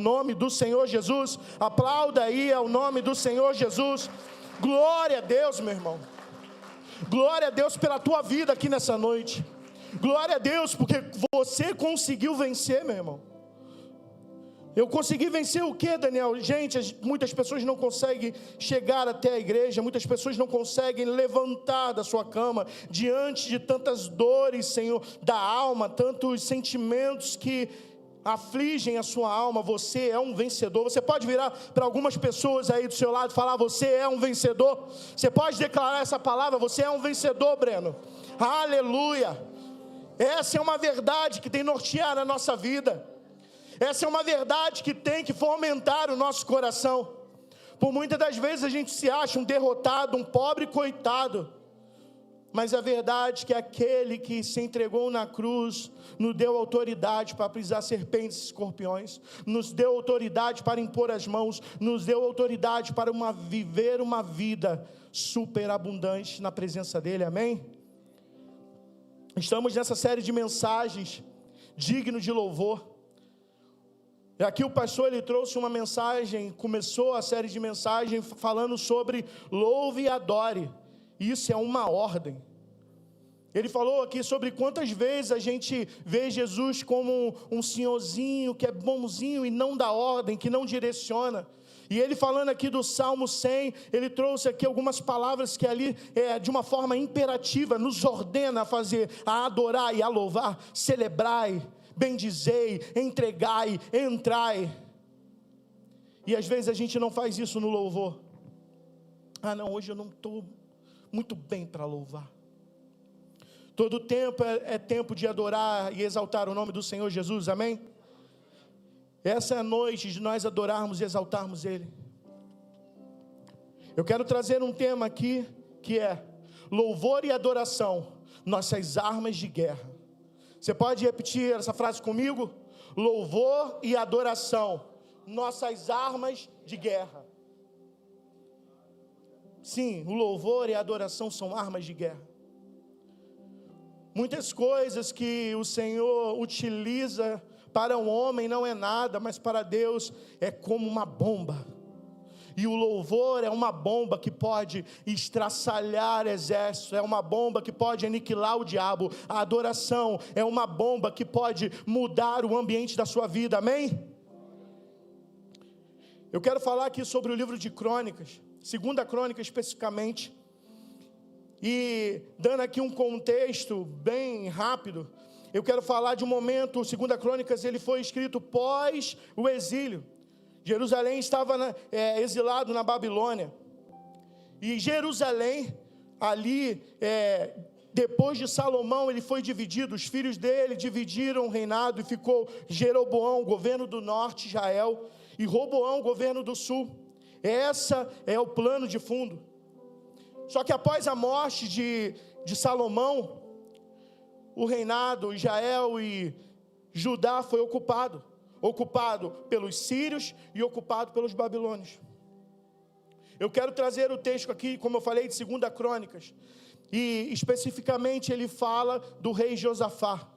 nome do Senhor Jesus. Aplauda aí ao nome do Senhor Jesus. Glória a Deus, meu irmão. Glória a Deus pela tua vida aqui nessa noite. Glória a Deus porque você conseguiu vencer, meu irmão. Eu consegui vencer o que, Daniel? Gente, muitas pessoas não conseguem chegar até a igreja, muitas pessoas não conseguem levantar da sua cama diante de tantas dores, Senhor, da alma, tantos sentimentos que afligem a sua alma. Você é um vencedor. Você pode virar para algumas pessoas aí do seu lado e falar: você é um vencedor. Você pode declarar essa palavra: você é um vencedor, Breno. Aleluia. Essa é uma verdade que tem norteado a nossa vida. Essa é uma verdade que tem que fomentar o nosso coração. Por muitas das vezes a gente se acha um derrotado, um pobre coitado. Mas a verdade é que aquele que se entregou na cruz nos deu autoridade para pisar serpentes e escorpiões, nos deu autoridade para impor as mãos, nos deu autoridade para viver uma vida superabundante na presença dele, amém? Estamos nessa série de mensagens digno de louvor. E aqui o pastor ele trouxe uma mensagem, começou a série de mensagens falando sobre louve e adore. Isso é uma ordem. Ele falou aqui sobre quantas vezes a gente vê Jesus como um senhorzinho que é bonzinho e não dá ordem, que não direciona. E ele falando aqui do Salmo 100, ele trouxe aqui algumas palavras que ali, de uma forma imperativa, nos ordena a fazer, a adorar e a louvar, celebrai, bendizei, entregai, entrai. E às vezes a gente não faz isso no louvor. Ah não, hoje eu não estou muito bem para louvar. Todo tempo é tempo de adorar e exaltar o nome do Senhor Jesus, amém? Essa é a noite de nós adorarmos e exaltarmos Ele. Eu quero trazer um tema aqui, que é louvor e adoração, nossas armas de guerra. Você pode repetir essa frase comigo? Louvor e adoração, nossas armas de guerra. Sim, o louvor e a adoração são armas de guerra. Muitas coisas que o Senhor utiliza para um homem não é nada, mas para Deus é como uma bomba. E o louvor é uma bomba que pode estraçalhar exércitos, é uma bomba que pode aniquilar o diabo. A adoração é uma bomba que pode mudar o ambiente da sua vida, amém? Eu quero falar aqui sobre o livro de Crônicas, 2 Crônicas especificamente, e dando aqui um contexto bem rápido, eu quero falar de um momento. 2 Crônicas ele foi escrito pós o exílio. Jerusalém estava exilado na Babilônia, e Jerusalém ali, depois de Salomão, ele foi dividido, os filhos dele dividiram o reinado, e ficou Jeroboão, governo do norte, Israel, e Roboão, governo do sul. Essa é o plano de fundo. Só que após a morte de Salomão, o reinado, Israel e Judá foi ocupado pelos sírios e ocupado pelos babilônios. Eu quero trazer o texto aqui, como eu falei, de 2 Crônicas, e especificamente ele fala do rei Josafá.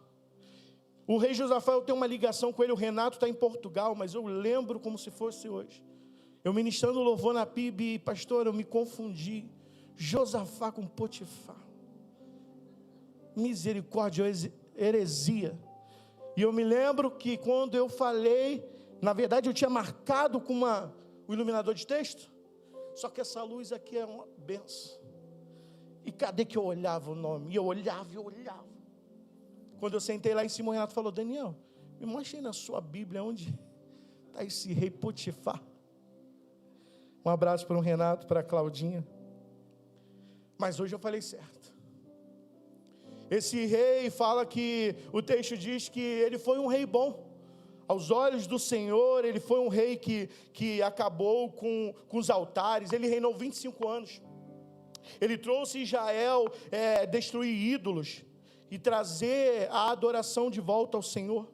O rei Josafá, eu tenho uma ligação com ele. O Renato está em Portugal, mas eu lembro como se fosse hoje. Eu ministrando louvor na PIB, pastor, eu me confundi. Josafá com Potifar. Misericórdia, heresia. E eu me lembro que quando eu falei, na verdade eu tinha marcado com o iluminador de texto, só que essa luz aqui é uma benção. E cadê que eu olhava o nome? E eu olhava. Quando eu sentei lá em cima, o Renato falou: Daniel, me mostre aí na sua Bíblia onde está esse rei Potifar. Um abraço para o Renato, para a Claudinha. Mas hoje eu falei certo. Esse rei fala que, o texto diz que ele foi um rei bom. Aos olhos do Senhor, ele foi um rei que acabou com os altares. Ele reinou 25 anos. Ele trouxe Israel destruir ídolos e trazer a adoração de volta ao Senhor.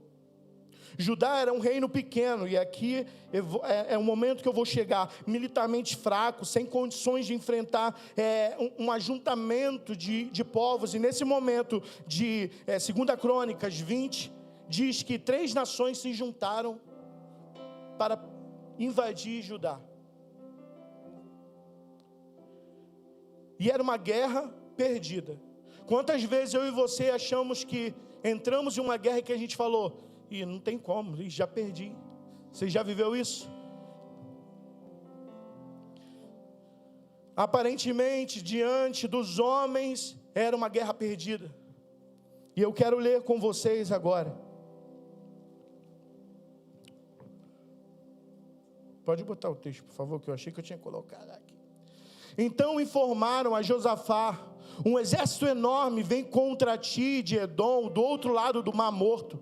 Judá era um reino pequeno, e aqui é o momento que eu vou chegar, militarmente fraco, sem condições de enfrentar um ajuntamento de povos. E nesse momento de 2 Crônicas 20, diz que 3 nações se juntaram para invadir Judá. E era uma guerra perdida. Quantas vezes eu e você achamos que entramos em uma guerra que a gente falou, e não tem como, já perdi. Você já viveu isso? Aparentemente, diante dos homens, era uma guerra perdida. E eu quero ler com vocês agora. Pode botar o texto, por favor, que eu achei que eu tinha colocado aqui. Então informaram a Josafá: um exército enorme vem contra ti de Edom, do outro lado do Mar Morto.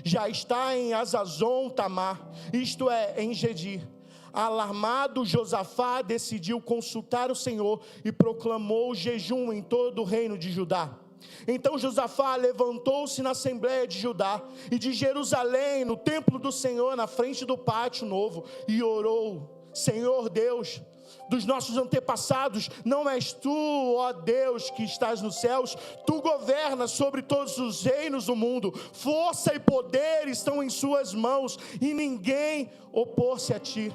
Já está em Azazon Tamar, isto é, em Gedi. Alarmado, Josafá decidiu consultar o Senhor e proclamou jejum em todo o reino de Judá. Então Josafá levantou-se na assembleia de Judá e de Jerusalém, no templo do Senhor, na frente do pátio novo, e orou: Senhor Deus dos nossos antepassados, não és tu, ó Deus, que estás nos céus? Tu governas sobre todos os reinos do mundo, força e poder estão em suas mãos, e ninguém opor-se a ti.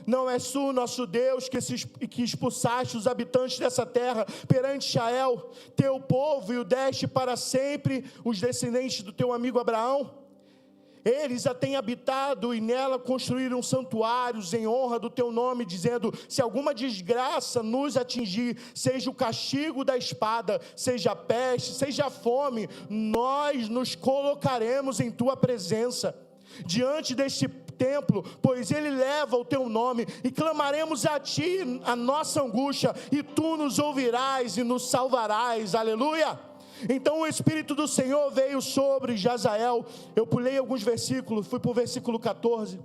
Não és tu, nosso Deus, que expulsaste os habitantes dessa terra perante Israel, teu povo, e o deste para sempre os descendentes do teu amigo Abraão? Eles a têm habitado e nela construíram santuários em honra do teu nome, dizendo: se alguma desgraça nos atingir, seja o castigo da espada, seja a peste, seja a fome, nós nos colocaremos em tua presença diante deste templo, pois ele leva o teu nome, e clamaremos a ti a nossa angústia, e tu nos ouvirás e nos salvarás. Aleluia! Então o Espírito do Senhor veio sobre Jazael. Eu pulei alguns versículos, fui para o versículo 14.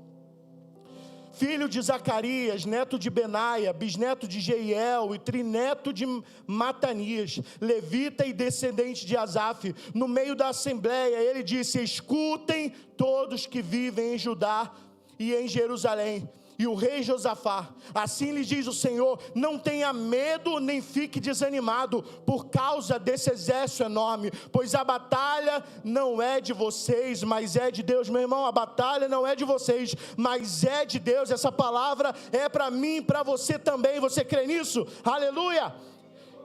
Filho de Zacarias, neto de Benaia, bisneto de Jeiel e trineto de Matanias, levita e descendente de Asaf. No meio da assembleia ele disse: escutem todos que vivem em Judá e em Jerusalém. E o rei Josafá: assim lhe diz o Senhor, não tenha medo nem fique desanimado por causa desse exército enorme, pois a batalha não é de vocês, mas é de Deus. Meu irmão, a batalha não é de vocês, mas é de Deus. Essa palavra é para mim e para você também. Você crê nisso? Aleluia!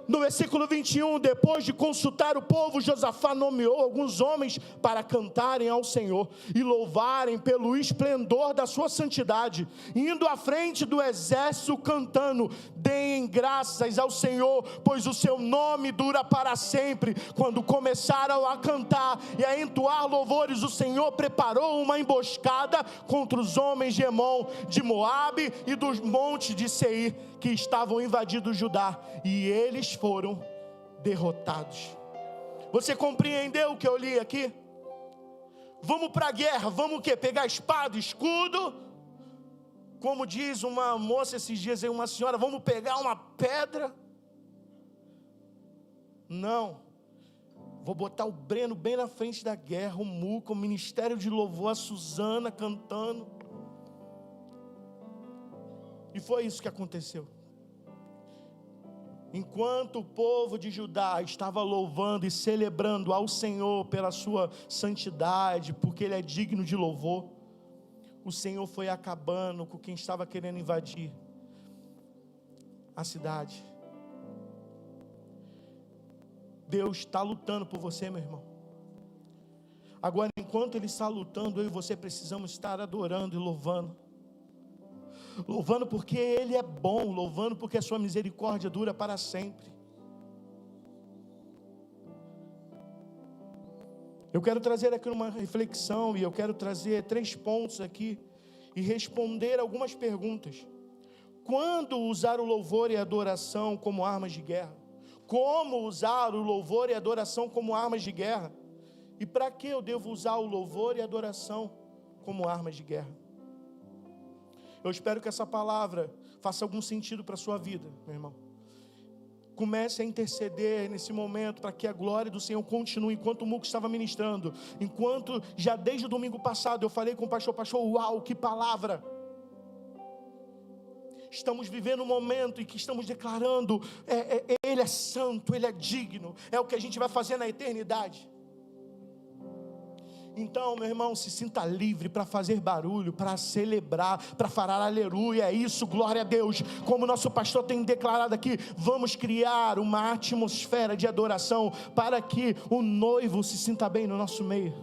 No versículo 21, depois de consultar o povo, Josafá nomeou alguns homens para cantarem ao Senhor e louvarem pelo esplendor da sua santidade, indo à frente do exército cantando: deem graças ao Senhor, pois o seu nome dura para sempre. Quando começaram a cantar e a entoar louvores, o Senhor preparou uma emboscada contra os homens de Emon, de Moabe e dos montes de Seir, que estavam invadindo Judá, e eles foram derrotados. Você compreendeu o que eu li aqui? Vamos para a guerra, vamos o quê? Pegar espada, escudo? Como diz uma moça esses dias aí, uma senhora, vamos pegar uma pedra? Não. Vou botar o Breno bem na frente da guerra, o Muca, o ministério de louvor, a Suzana cantando. E foi isso que aconteceu. Enquanto o povo de Judá estava louvando e celebrando ao Senhor pela sua santidade, porque Ele é digno de louvor, o Senhor foi acabando com quem estava querendo invadir a cidade. Deus está lutando por você, meu irmão. Agora, enquanto Ele está lutando, eu e você precisamos estar adorando e louvando. Louvando porque Ele é bom, louvando porque a sua misericórdia dura para sempre. Eu quero trazer aqui uma reflexão, e eu quero trazer 3 pontos aqui e responder algumas perguntas. Quando usar o louvor e a adoração como armas de guerra? Como usar o louvor e a adoração como armas de guerra? E para que eu devo usar o louvor e a adoração como armas de guerra? Eu espero que essa palavra faça algum sentido para a sua vida, meu irmão. Comece a interceder nesse momento para que a glória do Senhor continue. Enquanto o Muco estava ministrando, enquanto já desde o domingo passado eu falei com o pastor, uau, que palavra! Estamos vivendo um momento em que estamos declarando, Ele é santo, Ele é digno, é o que a gente vai fazer na eternidade. Então, meu irmão, se sinta livre para fazer barulho, para celebrar, para falar aleluia, é isso, glória a Deus. Como nosso pastor tem declarado aqui, vamos criar uma atmosfera de adoração para que o noivo se sinta bem no nosso meio.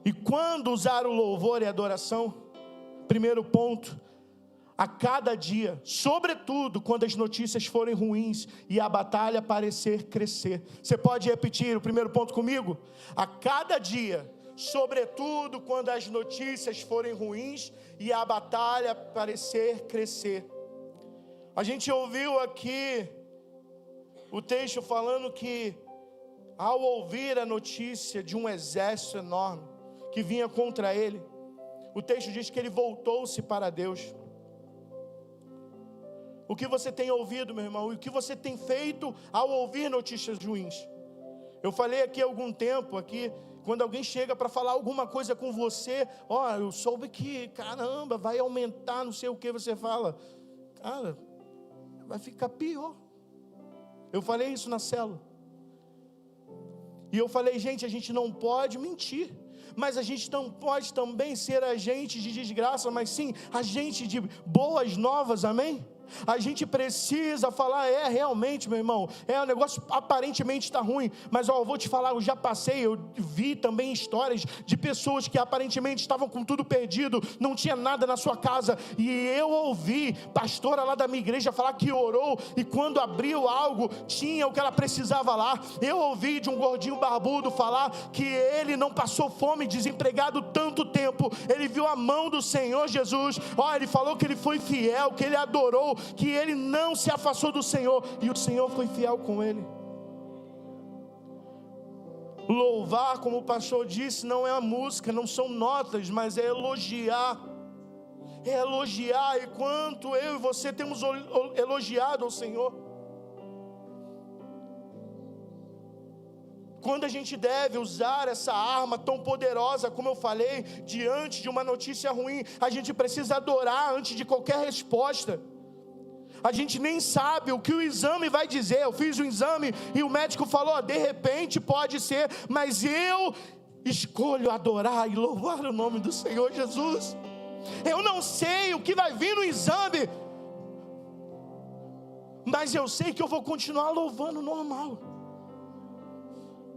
E quando usar o louvor e a adoração, primeiro ponto, a cada dia, sobretudo quando as notícias forem ruins e a batalha parecer crescer. Você pode repetir o primeiro ponto comigo? A cada dia, sobretudo quando as notícias forem ruins e a batalha parecer crescer. A gente ouviu aqui o texto falando que, ao ouvir a notícia de um exército enorme que vinha contra ele, o texto diz que ele voltou-se para Deus. O que você tem ouvido, meu irmão? E o que você tem feito ao ouvir notícias ruins? Eu falei aqui há algum tempo, quando alguém chega para falar alguma coisa com você, eu soube que, caramba, vai aumentar, não sei o que, você fala, cara, vai ficar pior. Eu falei isso na célula. E eu falei, gente, a gente não pode mentir, mas a gente não pode também ser agente de desgraça, mas sim agente de boas novas, amém? A gente precisa falar, realmente, meu irmão, o negócio aparentemente está ruim, mas eu vou te falar, eu já passei, eu vi também histórias de pessoas que aparentemente estavam com tudo perdido, não tinha nada na sua casa, e eu ouvi pastora lá da minha igreja falar que orou, e quando abriu algo, tinha o que ela precisava lá. Eu ouvi de um gordinho barbudo falar que ele não passou fome, desempregado tanto tempo, ele viu a mão do Senhor Jesus, ele falou que ele foi fiel, que ele adorou, que ele não se afastou do Senhor, e o Senhor foi fiel com ele. Louvar, como o pastor disse, não é a música, não são notas, mas é elogiar. É elogiar, e quanto eu e você temos elogiado ao Senhor. Quando a gente deve usar essa arma tão poderosa, como eu falei, diante de uma notícia ruim, a gente precisa adorar antes de qualquer resposta. A gente nem sabe o que o exame vai dizer. Eu fiz o exame e o médico falou, de repente pode ser, mas eu escolho adorar e louvar o nome do Senhor Jesus. Eu não sei o que vai vir no exame, mas eu sei que eu vou continuar louvando normal,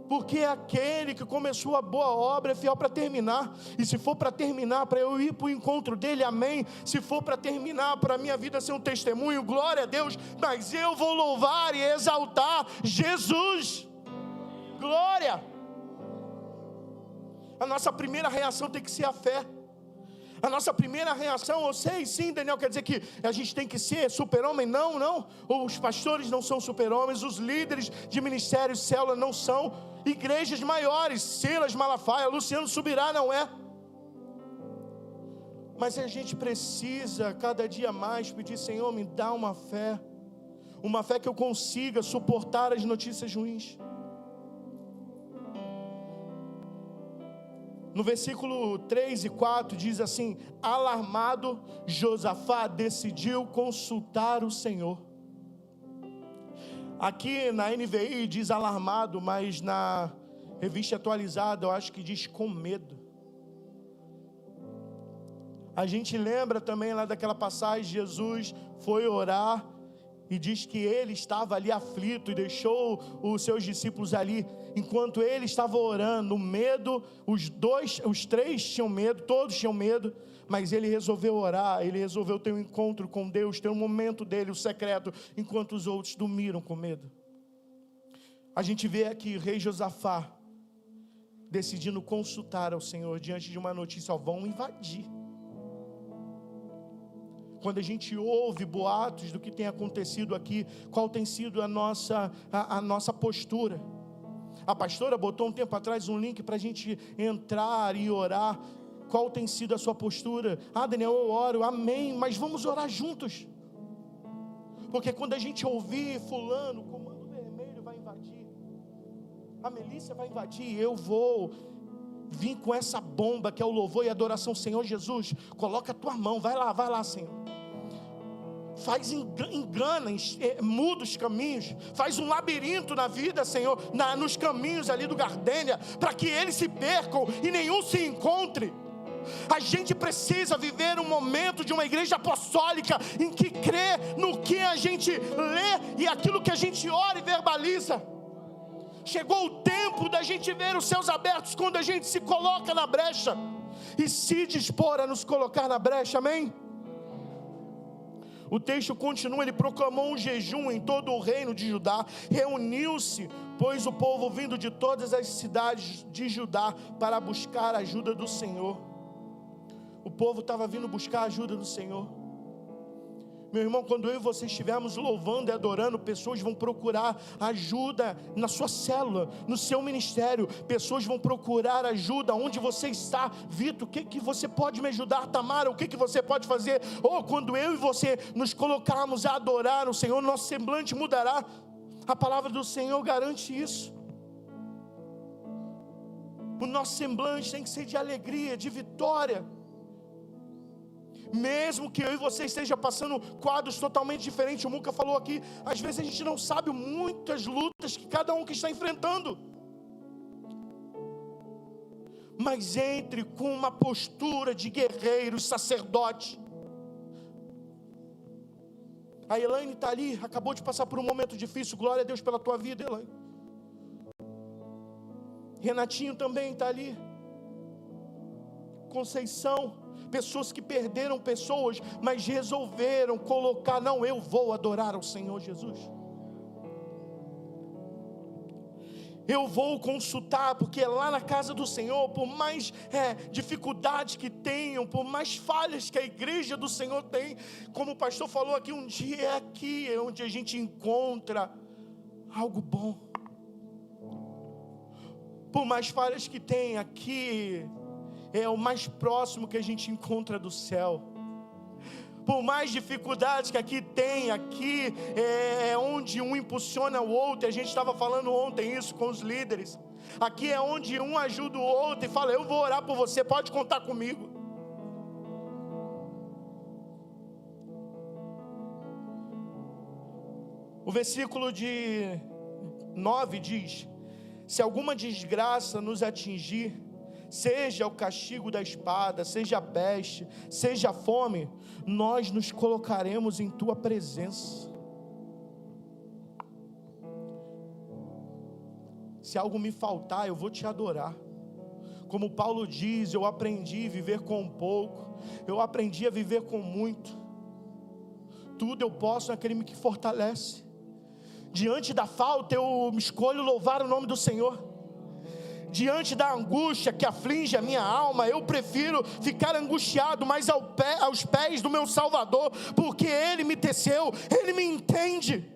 porque aquele que começou a boa obra é fiel para terminar. E se for para terminar, para eu ir para o encontro dele, amém. Se for para terminar, para a minha vida ser um testemunho, glória a Deus, mas eu vou louvar e exaltar Jesus. Glória. A nossa primeira reação tem que ser a fé. A nossa primeira reação, eu sei, sim, Daniel, quer dizer que a gente tem que ser super-homem? Não. Os pastores não são super-homens, os líderes de ministérios, célula não são, igrejas maiores, Silas Malafaia, Luciano Subirá não é. Mas a gente precisa cada dia mais pedir, Senhor, me dá uma fé que eu consiga suportar as notícias ruins. No versículo 3 e 4 diz assim: alarmado, Josafá decidiu consultar o Senhor. Aqui na NVI diz alarmado, mas na revista atualizada eu acho que diz com medo. A gente lembra também lá daquela passagem, Jesus foi orar e diz que ele estava ali aflito e deixou os seus discípulos ali. Enquanto ele estava orando, o medo, os três tinham medo, todos tinham medo, mas ele resolveu orar, ele resolveu ter um encontro com Deus, ter um momento dele, o secreto, enquanto os outros dormiram com medo. A gente vê aqui o rei Josafá decidindo consultar ao Senhor diante de uma notícia: vão invadir. Quando a gente ouve boatos do que tem acontecido aqui, qual tem sido a nossa postura? A pastora botou um tempo atrás um link para a gente entrar e orar. Qual tem sido a sua postura? Daniel, eu oro, amém, mas vamos orar juntos. Porque quando a gente ouvir fulano, o comando vermelho vai invadir, a Melícia vai invadir, eu vou vir com essa bomba que é o louvor e a adoração. Senhor Jesus, coloca a tua mão, vai lá Senhor. engana, muda os caminhos, faz um labirinto na vida, Senhor, nos caminhos ali do Gardênia, para que eles se percam e nenhum se encontre. A gente precisa viver um momento de uma igreja apostólica, em que crê no que a gente lê e aquilo que a gente ora e verbaliza. Chegou o tempo da gente ver os céus abertos, quando a gente se coloca na brecha, e se dispor a nos colocar na brecha, amém? O texto continua, ele proclamou um jejum em todo o reino de Judá, reuniu-se, pois o povo vindo de todas as cidades de Judá, para buscar a ajuda do Senhor. O povo estava vindo buscar a ajuda do Senhor. Meu irmão, quando eu e você estivermos louvando e adorando, pessoas vão procurar ajuda na sua célula, no seu ministério. Pessoas vão procurar ajuda onde você está. Vitor, o que você pode me ajudar? Tamara, o que você pode fazer? Ou quando eu e você nos colocarmos a adorar o Senhor, nosso semblante mudará. A palavra do Senhor garante isso. O nosso semblante tem que ser de alegria, de vitória. Mesmo que eu e você esteja passando quadros totalmente diferentes, o Muca falou aqui, às vezes a gente não sabe muitas lutas que cada um que está enfrentando, mas entre com uma postura de guerreiro, sacerdote. A Elaine está ali, acabou de passar por um momento difícil, glória a Deus pela tua vida, Elaine. Renatinho também está ali, Conceição, pessoas que perderam pessoas, mas resolveram colocar, não, eu vou adorar ao Senhor Jesus, eu vou consultar, porque lá na casa do Senhor, por mais dificuldades que tenham, por mais falhas que a igreja do Senhor tem, como o pastor falou aqui, um dia é aqui onde a gente encontra algo bom. Por mais falhas que tem, aqui é o mais próximo que a gente encontra do céu. Por mais dificuldades que aqui tem, aqui é onde um impulsiona o outro. A gente estava falando ontem isso com os líderes. Aqui é onde um ajuda o outro e fala, eu vou orar por você, pode contar comigo. O versículo de 9 diz, se alguma desgraça nos atingir, seja o castigo da espada, seja a peste, seja a fome, nós nos colocaremos em tua presença. Se algo me faltar, eu vou te adorar. Como Paulo diz, eu aprendi a viver com pouco, eu aprendi a viver com muito. Tudo eu posso naquele que fortalece. Diante da falta, eu me escolho louvar o nome do Senhor. Diante da angústia que aflige a minha alma, eu prefiro ficar angustiado, mas aos pés do meu Salvador, porque Ele me teceu, Ele me entende.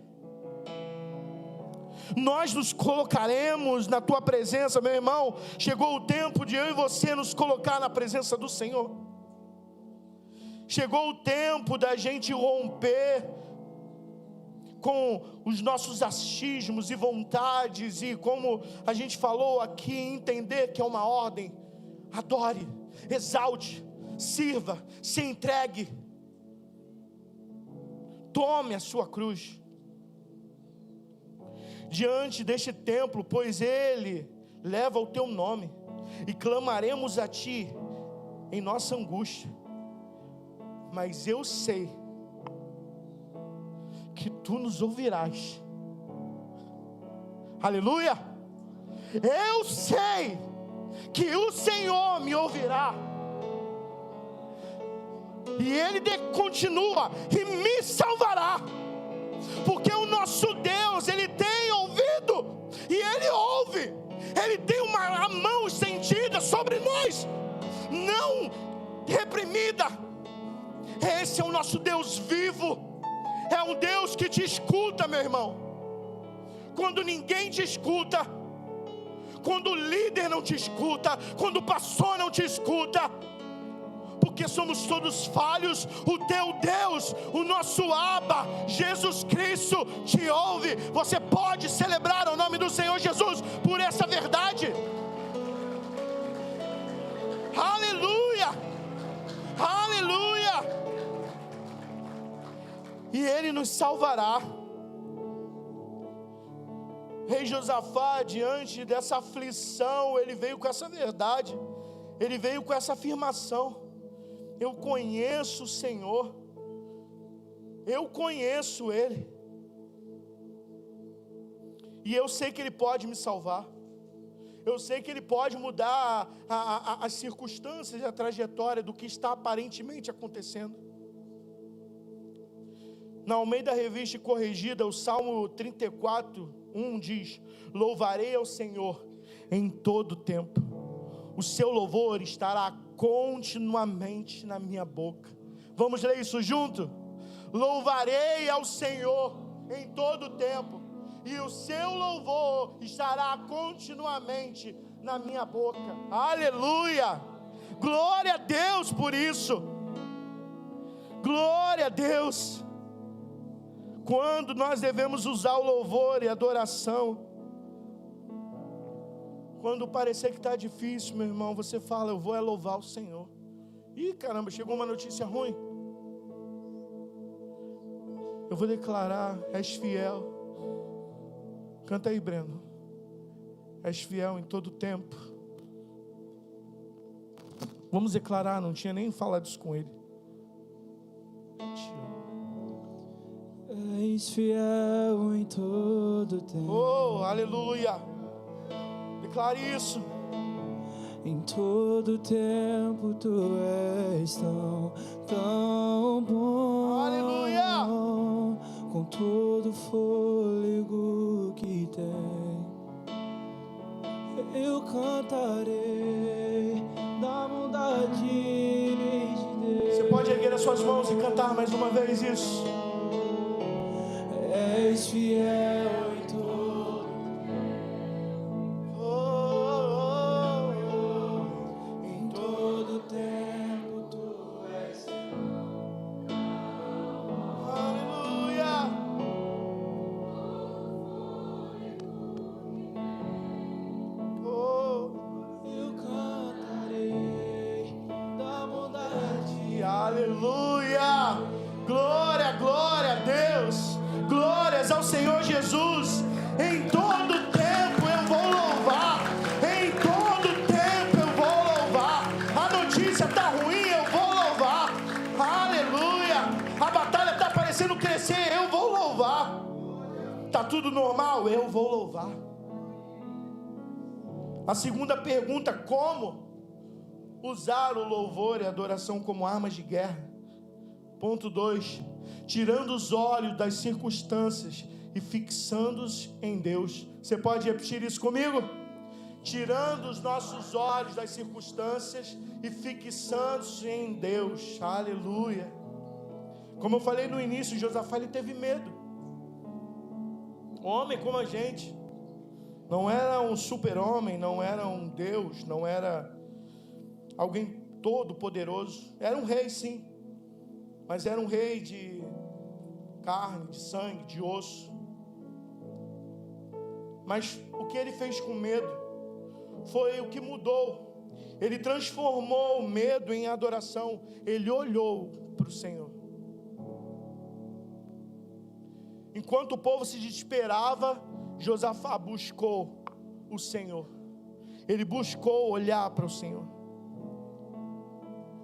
Nós nos colocaremos na tua presença, meu irmão. Chegou o tempo de eu e você nos colocar na presença do Senhor. Chegou o tempo da gente romper com os nossos achismos e vontades, e como a gente falou aqui, entender que é uma ordem. Adore, exalte, sirva, se entregue, tome a sua cruz. Diante deste templo, pois ele leva o teu nome, e clamaremos a ti em nossa angústia, mas eu sei que tu nos ouvirás. Aleluia. Eu sei que o Senhor me ouvirá, e Ele continua, e me salvará, porque o nosso Deus, Ele tem ouvido, e Ele ouve. Ele tem a mão estendida sobre nós, não reprimida. Esse é o nosso Deus vivo. É um Deus que te escuta, meu irmão. Quando ninguém te escuta, quando o líder não te escuta, quando o pastor não te escuta, porque somos todos falhos, o teu Deus, o nosso Abba, Jesus Cristo, te ouve. Você pode celebrar o nome do Senhor Jesus por essa verdade. Aleluia, aleluia. e Ele nos salvará. Rei Josafá, diante dessa aflição, ele veio com essa verdade, ele veio com essa afirmação: eu conheço o Senhor, eu conheço Ele, e eu sei que Ele pode me salvar, eu sei que Ele pode mudar as circunstâncias e a trajetória do que está aparentemente acontecendo. Na Almeida Revista Corrigida, o Salmo 34:1 diz: louvarei ao Senhor em todo tempo, o seu louvor estará continuamente na minha boca. Vamos ler isso junto? Louvarei ao Senhor em todo tempo, e o seu louvor estará continuamente na minha boca. Aleluia! Glória a Deus por isso. Glória a Deus. Quando nós devemos usar o louvor e a adoração? Quando parecer que está difícil, meu irmão, você fala: eu vou louvar o Senhor. Ih, caramba, chegou uma notícia ruim. Eu vou declarar: és fiel. Canta aí, Breno. És fiel em todo tempo. Vamos declarar, não tinha nem falado isso com ele. És fiel em todo tempo. Oh, aleluia. Declare isso. Em todo tempo tu és tão bom. Aleluia. Com todo fôlego que tem, eu cantarei da bondade de Deus. Você pode erguer as suas mãos e cantar mais uma vez isso. És fiel em todo tempo, em todo tempo tu és. Aleluia. Eu cantarei da bondade. Aleluia. Glória, glória a Deus. Glórias ao Senhor Jesus. Em todo tempo eu vou louvar. Em todo tempo eu vou louvar. A notícia está ruim, eu vou louvar. Aleluia. A batalha está parecendo crescer, eu vou louvar. Está tudo normal, eu vou louvar. A segunda pergunta: como usar o louvor e a adoração como armas de guerra? Ponto 2: tirando os olhos das circunstâncias e fixando-os em Deus. Você pode repetir isso comigo? Tirando os nossos olhos das circunstâncias e fixando-os em Deus. Aleluia. Como eu falei no início, Josafá, ele teve medo. Homem como a gente. Não era um super-homem, não era um Deus, não era alguém todo poderoso. Era um rei, sim, mas era um rei de carne, de sangue, de osso. Mas o que ele fez com medo foi o que mudou. Ele transformou o medo em adoração. Ele olhou para o Senhor. Enquanto o povo se desesperava, Josafá buscou o Senhor. Ele buscou olhar para o Senhor.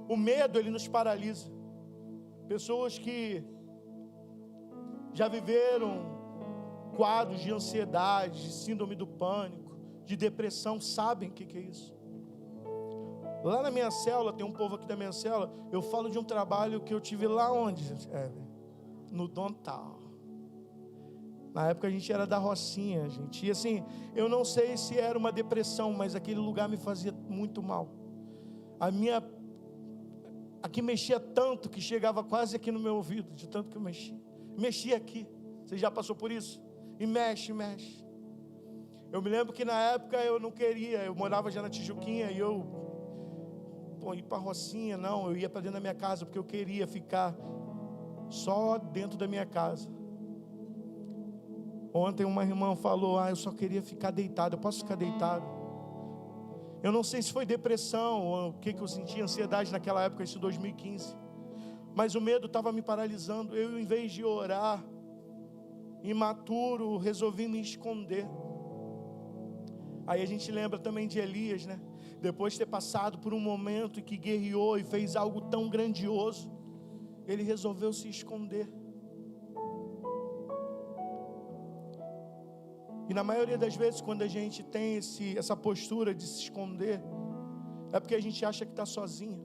O medo, ele nos paralisa. Pessoas que já viveram quadros de ansiedade, de síndrome do pânico, de depressão, sabem o que é isso. Lá na minha célula, tem um povo aqui da minha célula, eu falo de um trabalho que eu tive lá onde? No Dontal. Na época a gente era da Rocinha, gente. E assim, eu não sei se era uma depressão, mas aquele lugar me fazia muito mal. Aqui mexia tanto que chegava quase aqui no meu ouvido, de tanto que eu mexia. Mexia aqui. Você já passou por isso? E mexe. Eu me lembro que na época eu não queria, eu morava já na Tijuquinha e eu, ir para a Rocinha, não, eu ia para dentro da minha casa, porque eu queria ficar só dentro da minha casa. Ontem uma irmã falou: eu só queria ficar deitado, eu posso ficar deitado? Eu não sei se foi depressão ou o que eu senti, ansiedade naquela época, isso 2015. Mas o medo estava me paralisando. Eu, em vez de orar, imaturo, resolvi me esconder. Aí a gente lembra também de Elias, né? Depois de ter passado por um momento em que guerreou e fez algo tão grandioso, ele resolveu se esconder. E na maioria das vezes, quando a gente tem essa postura de se esconder, é porque a gente acha que está sozinho.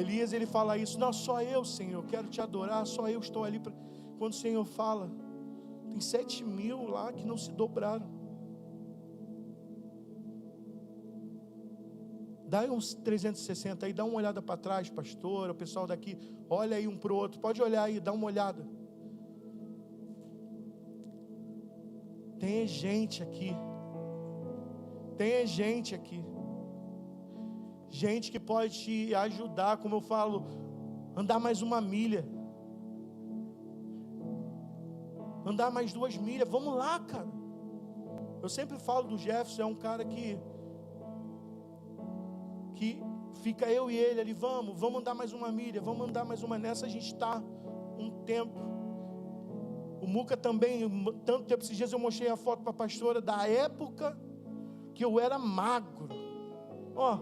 Elias, ele fala isso: não, só eu, Senhor, quero te adorar, só eu estou ali. Quando o Senhor fala, tem 7.000 lá que não se dobraram. Dá aí uns 360 aí, dá uma olhada para trás, pastor, o pessoal daqui, olha aí um para o outro, pode olhar aí, dá uma olhada. Tem gente aqui, gente que pode te ajudar, como eu falo, andar mais 1 milha, andar mais 2 milhas, vamos lá, cara. Eu sempre falo do Jefferson, é um cara que fica eu e ele ali, vamos andar mais 1 milha, vamos andar mais uma. Nessa a gente está um tempo. O Muca também, tanto tempo, esses dias eu mostrei a foto para a pastora da época que eu era magro, ó,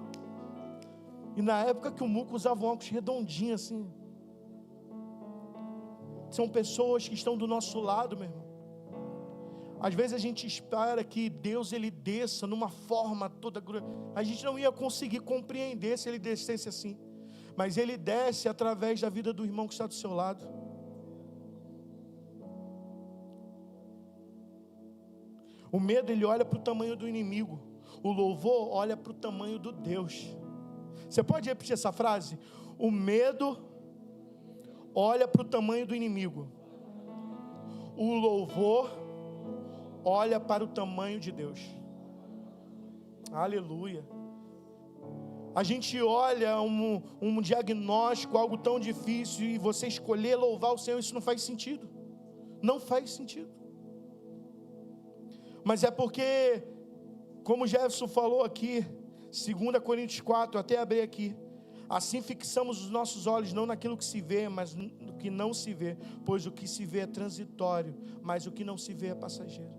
e na época que o Muca usava um óculos redondinho assim. São pessoas que estão do nosso lado, meu irmão. Às vezes a gente espera que Deus ele desça numa forma toda, a gente não ia conseguir compreender se ele descesse assim, mas ele desce através da vida do irmão que está do seu lado. O medo, ele olha para o tamanho do inimigo. O louvor olha para o tamanho do Deus. Você pode repetir essa frase? O medo olha para o tamanho do inimigo. O louvor olha para o tamanho de Deus. Aleluia. A gente olha um diagnóstico, algo tão difícil, e você escolher louvar o Senhor, isso não faz sentido. Não faz sentido. Mas é porque, como Jefferson falou aqui, 2 Coríntios 4, até abri aqui: assim fixamos os nossos olhos não naquilo que se vê, mas no que não se vê, pois o que se vê é transitório, mas o que não se vê é passageiro.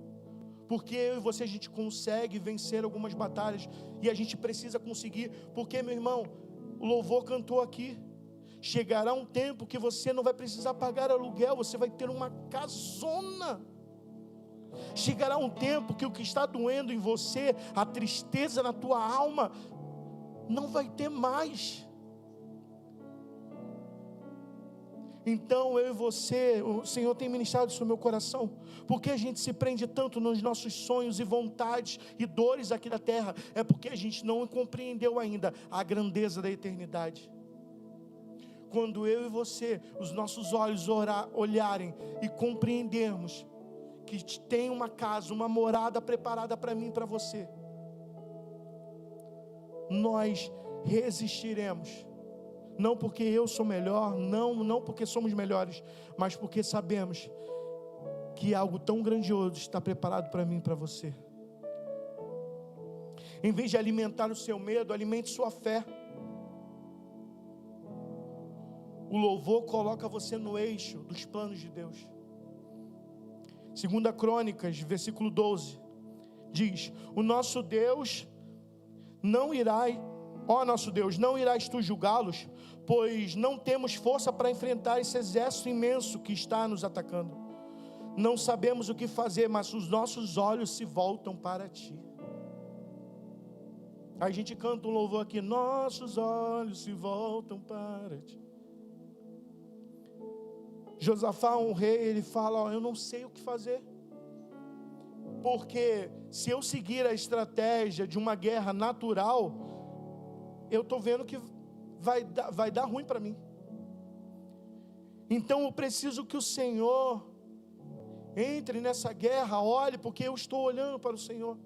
Porque eu e você, a gente consegue vencer algumas batalhas, e a gente precisa conseguir, porque, meu irmão, o louvor cantou aqui, chegará um tempo que você não vai precisar pagar aluguel, você vai ter uma casona. Chegará um tempo que o que está doendo em você, a tristeza na tua alma, não vai ter mais. Então eu e você, o Senhor tem ministrado isso no meu coração. Porque a gente se prende tanto nos nossos sonhos e vontades e dores aqui da terra? É porque a gente não compreendeu ainda a grandeza da eternidade. Quando eu e você, os nossos olhos olharem e compreendermos que tem uma casa, uma morada preparada para mim e para você, nós resistiremos. Não porque eu sou melhor, não porque somos melhores, mas porque sabemos que algo tão grandioso está preparado para mim e para você. Em vez de alimentar o seu medo, alimente sua fé. O louvor coloca você no eixo dos planos de Deus. 2 Crônicas, versículo 12, diz: o nosso Deus não irá, ó nosso Deus, não irás tu julgá-los, pois não temos força para enfrentar esse exército imenso que está nos atacando. Não sabemos o que fazer, mas os nossos olhos se voltam para ti. A gente canta um louvor aqui: nossos olhos se voltam para ti. Josafá, um rei, ele fala: ó, eu não sei o que fazer, porque se eu seguir a estratégia de uma guerra natural, eu estou vendo que vai dar ruim para mim. Então eu preciso que o Senhor entre nessa guerra, olhe, porque eu estou olhando para o Senhor.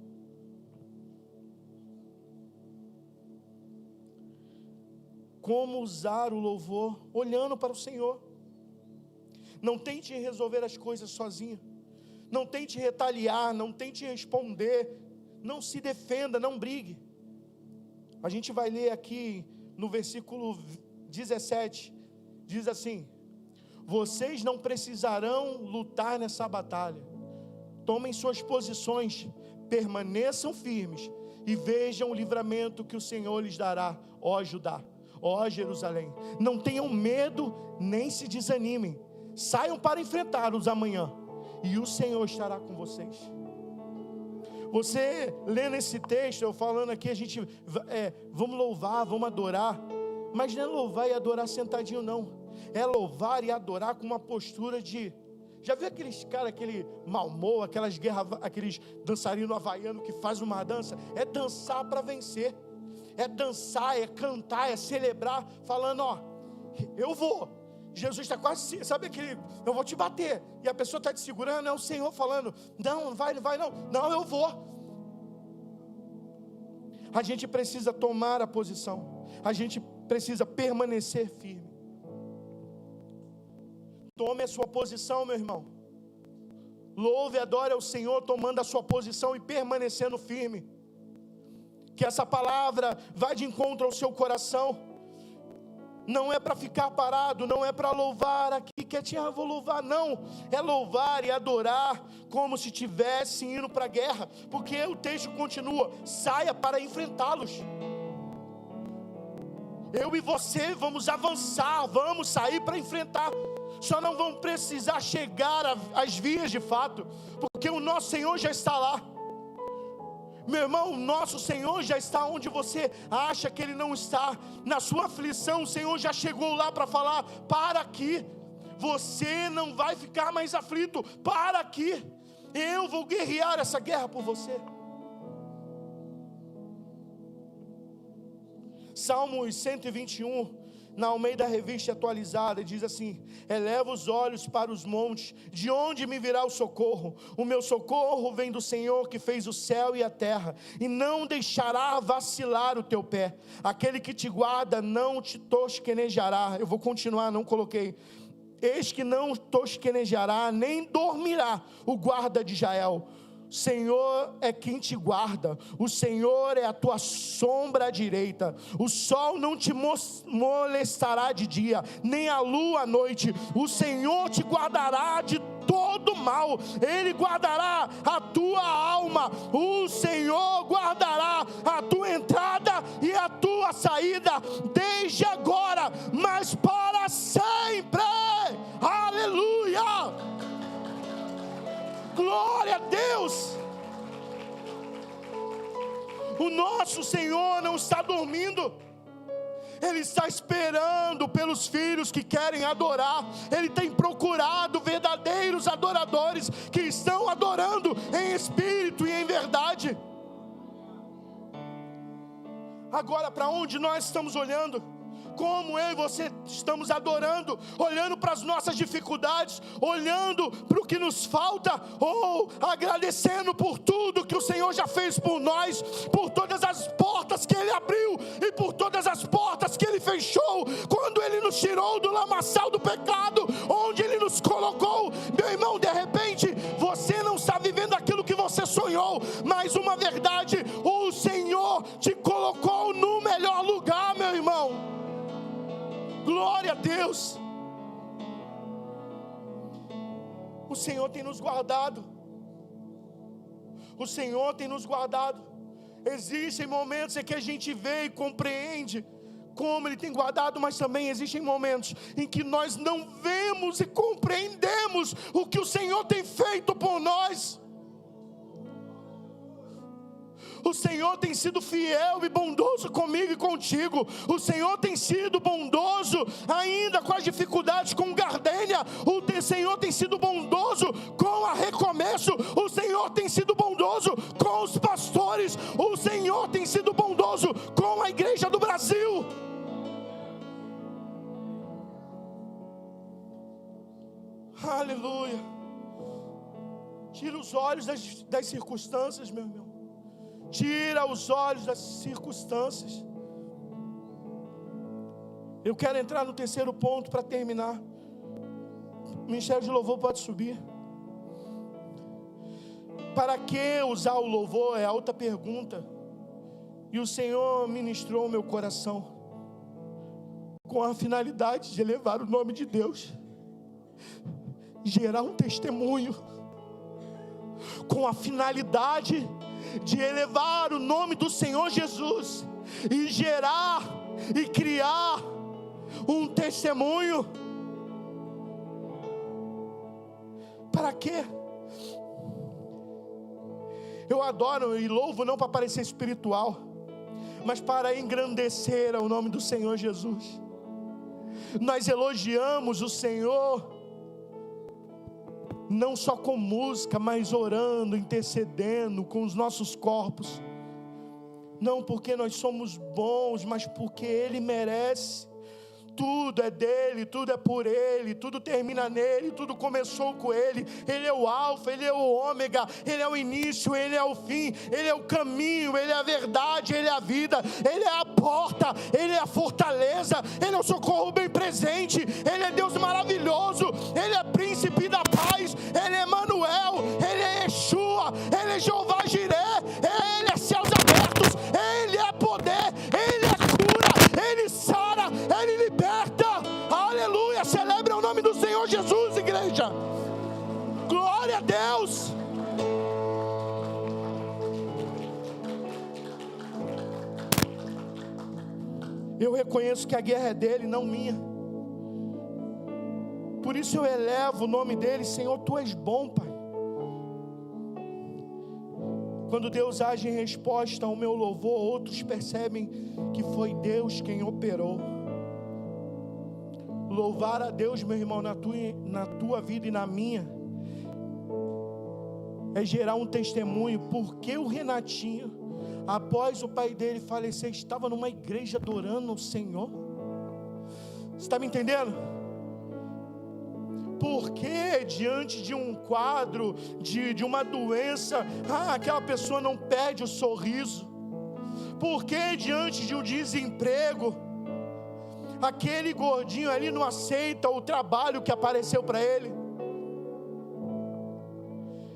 Como usar o louvor? Olhando para o Senhor. Não tente resolver as coisas sozinho. Não tente retaliar, não tente responder. Não se defenda, não brigue. A gente vai ler aqui no versículo 17, diz assim: vocês não precisarão lutar nessa batalha. Tomem suas posições, permaneçam firmes e vejam o livramento que o Senhor lhes dará, ó Judá, ó Jerusalém. Não tenham medo, nem se desanimem. Saiam para enfrentar os amanhã, e o Senhor estará com vocês. Você lendo esse texto, eu falando aqui, a gente vamos louvar, vamos adorar, mas não é louvar e adorar sentadinho não, é louvar e adorar com uma postura de... Já viu aqueles caras, aquele Malmô, aqueles dançarinos havaianos que faz uma dança? É dançar para vencer, é dançar, é cantar, é celebrar, falando, ó, eu vou. Jesus está quase, sabe aquele, eu vou te bater, e a pessoa está te segurando, é o Senhor falando, não vai não, eu vou. A gente precisa tomar a posição, a gente precisa permanecer firme. Tome a sua posição, meu irmão. Louve e adore ao Senhor, tomando a sua posição e permanecendo firme. Que essa palavra vá de encontro ao seu coração. Não é para ficar parado, não é para louvar aqui, quietinho, vou louvar, não. É louvar e adorar como se estivesse indo para a guerra. Porque o texto continua, saia para enfrentá-los. Eu e você vamos avançar, vamos sair para enfrentar. Só não vamos precisar chegar às vias de fato, porque o nosso Senhor já está lá. Meu irmão, o nosso Senhor já está onde você acha que Ele não está. Na sua aflição, o Senhor já chegou lá para falar, para aqui, você não vai ficar mais aflito, para aqui, eu vou guerrear essa guerra por você. Salmos 121, na Almeida Revista Atualizada, diz assim: eleva os olhos para os montes, de onde me virá o socorro? O meu socorro vem do Senhor que fez o céu e a terra, e não deixará vacilar o teu pé. Aquele que te guarda não te tosquenejará. Eu vou continuar, não coloquei. Eis que não tosquenejará, nem dormirá o guarda de Israel. O Senhor é quem te guarda, o Senhor é a tua sombra à direita. O sol não te molestará de dia, nem a lua à noite. O Senhor te guardará de todo mal, Ele guardará a tua alma. O Senhor guardará a tua entrada e a tua saída, desde agora, mas para sempre. Aleluia! Glória a Deus. O nosso Senhor não está dormindo, Ele está esperando pelos filhos que querem adorar. Ele tem procurado verdadeiros adoradores que estão adorando em espírito e em verdade. Agora, para onde nós estamos olhando? Como eu e você estamos adorando, olhando para as nossas dificuldades, olhando para o que nos falta, ou agradecendo por tudo que o Senhor já fez por nós, por todas as portas que Ele abriu e por todas as portas que Ele fechou, quando Ele nos tirou do lamaçal do pecado, onde Ele nos colocou. Meu irmão, de repente você não está vivendo aquilo que você sonhou, mas uma verdade, o Senhor te colocou no melhor lugar, meu irmão. Glória a Deus. O Senhor tem nos guardado. O Senhor tem nos guardado. Existem momentos em que a gente vê e compreende como Ele tem guardado, mas também existem momentos em que nós não vemos e compreendemos o que o Senhor tem feito por nós. O Senhor tem sido fiel e bondoso comigo e contigo. O Senhor tem sido bondoso ainda com as dificuldades com Gardênia. O Senhor tem sido bondoso com a Recomeço. O Senhor tem sido bondoso com os pastores. O Senhor tem sido bondoso com a igreja do Brasil. Aleluia. Tira os olhos das circunstâncias, meu irmão. Tira os olhos das circunstâncias. Eu quero entrar no terceiro ponto para terminar. O Ministério de Louvor pode subir. Para que usar o louvor? É a outra pergunta. E o Senhor ministrou o meu coração. com a finalidade de elevar o nome de Deus, gerar um testemunho, com a finalidade de elevar o nome do Senhor Jesus, e gerar e criar um testemunho. Para quê? Eu adoro e louvo não para parecer espiritual, mas para engrandecer o nome do Senhor Jesus. Nós elogiamos o Senhor não só com música, mas orando, intercedendo com os nossos corpos, não porque nós somos bons, mas porque Ele merece. Tudo é dele, tudo é por Ele, tudo termina nele, tudo começou com Ele. Ele é o alfa, Ele é o ômega, Ele é o início, Ele é o fim, Ele é o caminho, Ele é a verdade, Ele é a vida, Ele é a porta, Ele é a fortaleza, Ele é o socorro bem presente, Ele é Deus maravilhoso, Ele é príncipe da paz, Ele é Emanuel, Ele é Yeshua, Ele é Jeová Jireh, Ele é céus abertos, Ele é poder, Ele é cura, Ele sara, Ele liberta. Aleluia, celebra o nome do Senhor Jesus, igreja. Glória a Deus. Eu reconheço que a guerra é dele, não minha. Por isso eu elevo o nome dele. Senhor, tu és bom, Pai. Quando Deus age em resposta ao meu louvor, outros percebem que foi Deus quem operou. Louvar a Deus, meu irmão, na tua vida e na minha, é gerar um testemunho. Porque o Renatinho, após o pai dele falecer, estava numa igreja adorando o Senhor. Você está me entendendo? Porque diante de um quadro, de uma doença, aquela pessoa não perde o sorriso? Porque diante de um desemprego, aquele gordinho ali não aceita o trabalho que apareceu para ele?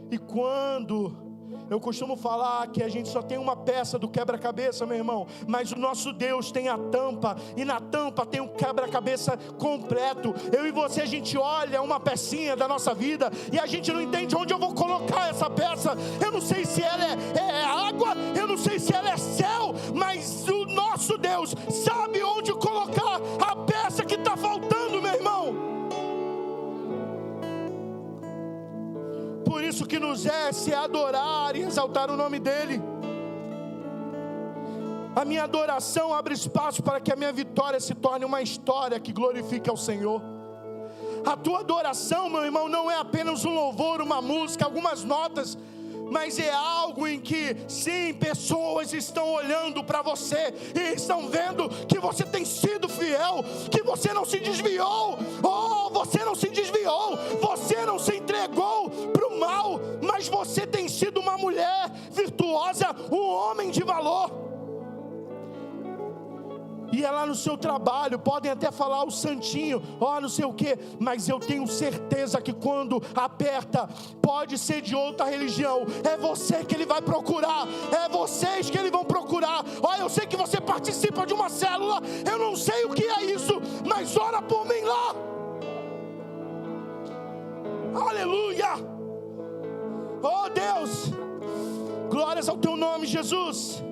E quando eu costumo falar que a gente só tem uma peça do quebra-cabeça, meu irmão, mas o nosso Deus tem a tampa, e na tampa tem um quebra-cabeça completo. Eu e você, a gente olha uma pecinha da nossa vida e a gente não entende onde eu vou colocar essa peça. Eu não sei se ela é água, eu não sei se ela é céu, mas o nosso Deus sabe onde colocar a peça que está faltando, meu irmão. Por isso que nos é adorar e exaltar o nome dEle. A minha adoração abre espaço para que a minha vitória se torne uma história que glorifique ao Senhor. A tua adoração, meu irmão, não é apenas um louvor, uma música, algumas notas, mas é algo em que, sim, pessoas estão olhando para você e estão vendo que você tem sido fiel, que você não se desviou. Você não se desviou, você não se entregou para o mal, mas você tem sido uma mulher virtuosa, um homem de valor. E é lá no seu trabalho, podem até falar o santinho, não sei o que, mas eu tenho certeza que quando aperta, pode ser de outra religião, é você que ele vai procurar, é vocês que ele vão procurar. Eu sei que você participa de uma célula, eu não sei o que é isso, mas ora por mim lá. Aleluia. Oh Deus, glórias ao teu nome, Jesus.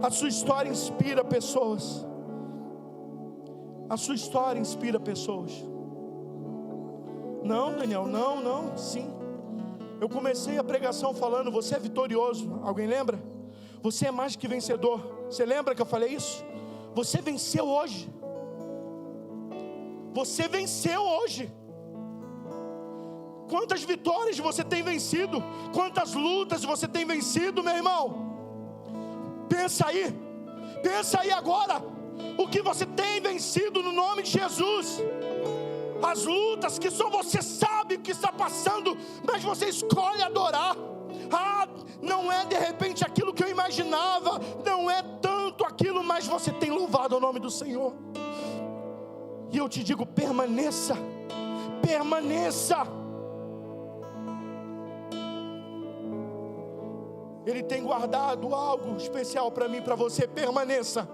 A sua história inspira pessoas. A sua história inspira pessoas. Não, Daniel, não, sim. Eu comecei a pregação falando, você é vitorioso. Alguém lembra? Você é mais que vencedor. Você lembra que eu falei isso? Você venceu hoje. Você venceu hoje. Quantas vitórias você tem vencido? Quantas lutas você tem vencido, meu irmão? Pensa aí agora, o que você tem vencido no nome de Jesus. As lutas que só você sabe o que está passando, mas você escolhe adorar. Não é de repente aquilo que eu imaginava, não é tanto aquilo, mas você tem louvado o nome do Senhor. E eu te digo, permaneça. Ele tem guardado algo especial para mim e para você. Permaneça.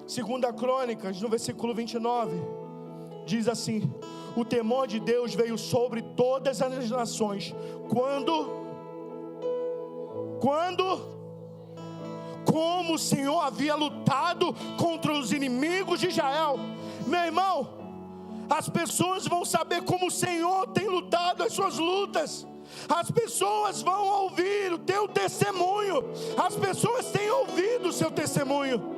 Segunda Crônicas, no versículo 29, diz assim: o temor de Deus veio sobre todas as nações, como o Senhor havia lutado contra os inimigos de Israel. Meu irmão, as pessoas vão saber como o Senhor tem lutado as suas lutas. As pessoas vão ouvir o teu testemunho. As pessoas têm ouvido o seu testemunho.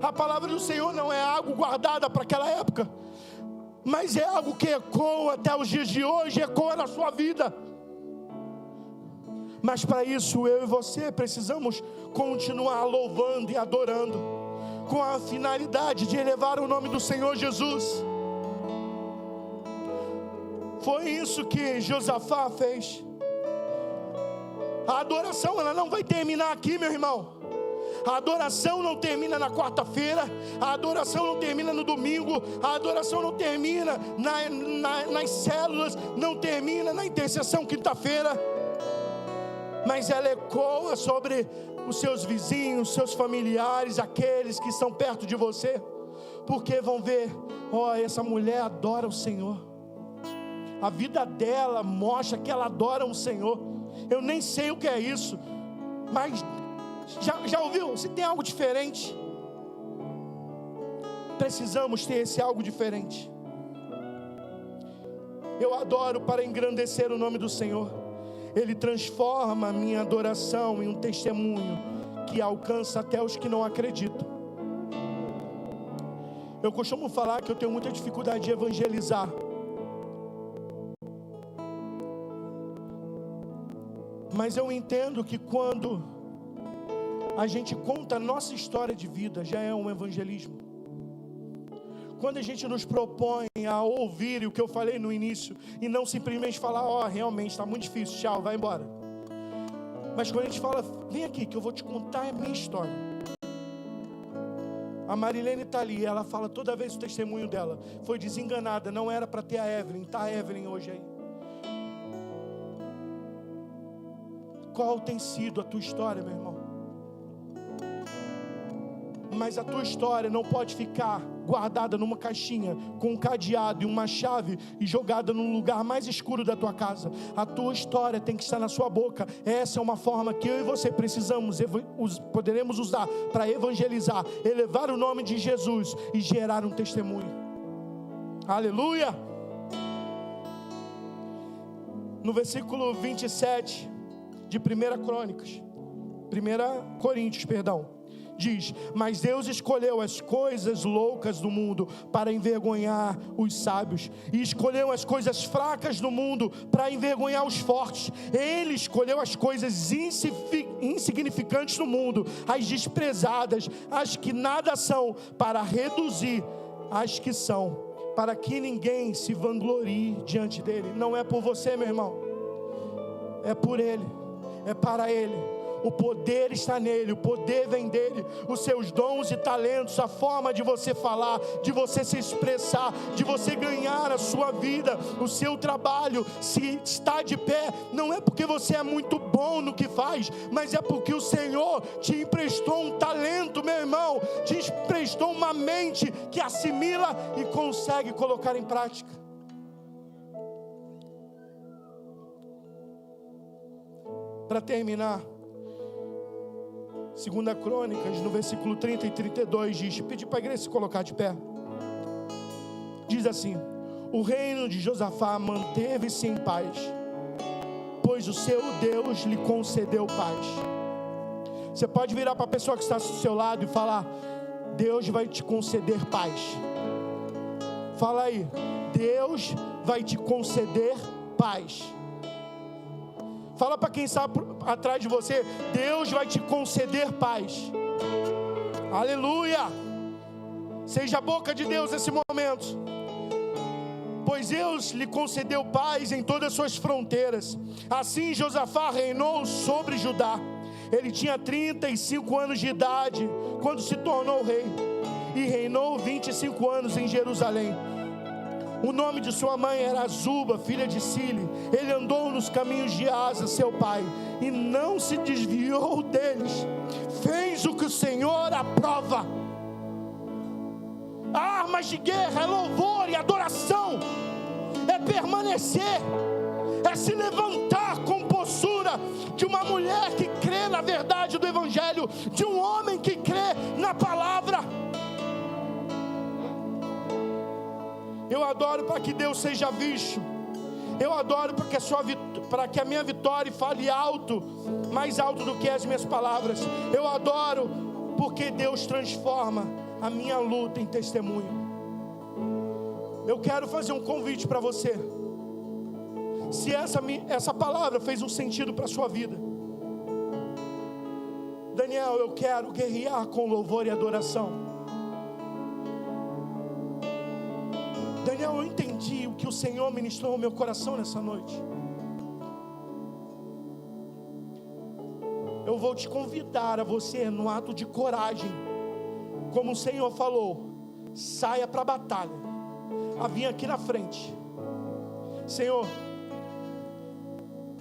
A palavra do Senhor não é algo guardada para aquela época, mas é algo que ecoa até os dias de hoje, ecoa na sua vida. Mas para isso eu e você precisamos continuar louvando e adorando, com a finalidade de elevar o nome do Senhor Jesus. Foi isso que Josafá fez. A adoração, ela não vai terminar aqui, meu irmão. A adoração não termina na quarta-feira, a adoração não termina no domingo, a adoração não termina nas células, não termina na intercessão quinta-feira, mas ela ecoa sobre os seus vizinhos, seus familiares, aqueles que estão perto de você, porque vão ver: ó, essa mulher adora o Senhor, a vida dela mostra que ela adora o Senhor. Eu nem sei o que é isso, mas já ouviu? Se tem algo diferente, precisamos ter esse algo diferente. Eu adoro para engrandecer o nome do Senhor. Ele transforma a minha adoração em um testemunho que alcança até os que não acreditam. Eu costumo falar que eu tenho muita dificuldade de evangelizar, mas eu entendo que quando a gente conta a nossa história de vida, já é um evangelismo. Quando a gente nos propõe a ouvir o que eu falei no início, e não simplesmente falar: ó, realmente está muito difícil, tchau, vai embora. Mas quando a gente fala: vem aqui que eu vou te contar a minha história. A Marilene está ali, ela fala toda vez o testemunho dela. Foi desenganada, não era para ter a Evelyn, está a Evelyn hoje aí. Qual tem sido a tua história, meu irmão? Mas a tua história não pode ficar guardada numa caixinha com um cadeado e uma chave e jogada num lugar mais escuro da tua casa. A tua história tem que estar na sua boca. Essa é uma forma que eu e você poderemos usar para evangelizar, elevar o nome de Jesus e gerar um testemunho. Aleluia! No versículo 27 de 1 Coríntios, diz: mas Deus escolheu as coisas loucas do mundo para envergonhar os sábios, e escolheu as coisas fracas do mundo para envergonhar os fortes. Ele escolheu as coisas insignificantes do mundo, as desprezadas, as que nada são, para reduzir as que são, para que ninguém se vanglorie diante dele. Não é por você, meu irmão, é por ele, é para ele. O poder está nele, o poder vem dele. Os seus dons e talentos, a forma de você falar, de você se expressar, de você ganhar a sua vida, o seu trabalho, se está de pé, não é porque você é muito bom no que faz, mas é porque o Senhor te emprestou um talento, meu irmão, te emprestou uma mente que assimila e consegue colocar em prática. Para terminar, 2 Crônicas, no versículo 30 e 32, diz, pedi para a igreja se colocar de pé, diz assim: o reino de Josafá manteve-se em paz, pois o seu Deus lhe concedeu paz. Você pode virar para a pessoa que está ao seu lado e falar: Deus vai te conceder paz. Fala aí: Deus vai te conceder paz. Fala para quem está atrás de você: Deus vai te conceder paz. Aleluia! Seja a boca de Deus nesse momento. Pois Deus lhe concedeu paz em todas as suas fronteiras. Assim Josafá reinou sobre Judá. Ele tinha 35 anos de idade quando se tornou rei, e reinou 25 anos em Jerusalém. O nome de sua mãe era Azuba, filha de Sile. Ele andou nos caminhos de Asa, seu pai, e não se desviou deles. Fez o que o Senhor a prova. Armas de guerra é louvor e adoração, é permanecer, é se levantar com postura de uma mulher que crê na verdade do Evangelho, de um homem que crê na palavra. Eu adoro para que Deus seja visto. Eu adoro para que a minha vitória fale alto, mais alto do que as minhas palavras. Eu adoro porque Deus transforma a minha luta em testemunho. Eu quero fazer um convite para você. Se essa palavra fez um sentido para a sua vida, Daniel, eu quero guerrear com louvor e adoração. Daniel, eu entendi o que o Senhor ministrou no meu coração nessa noite. Eu vou te convidar a você, no ato de coragem, como o Senhor falou, saia para a batalha, a vir aqui na frente. Senhor,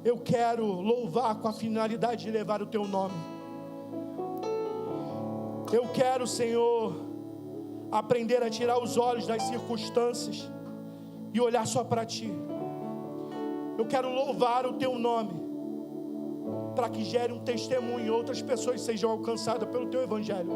eu quero louvar com a finalidade de levar o teu nome. Eu quero, Senhor, aprender a tirar os olhos das circunstâncias e olhar só para Ti. Eu quero louvar o Teu nome, para que gere um testemunho e outras pessoas sejam alcançadas pelo Teu Evangelho.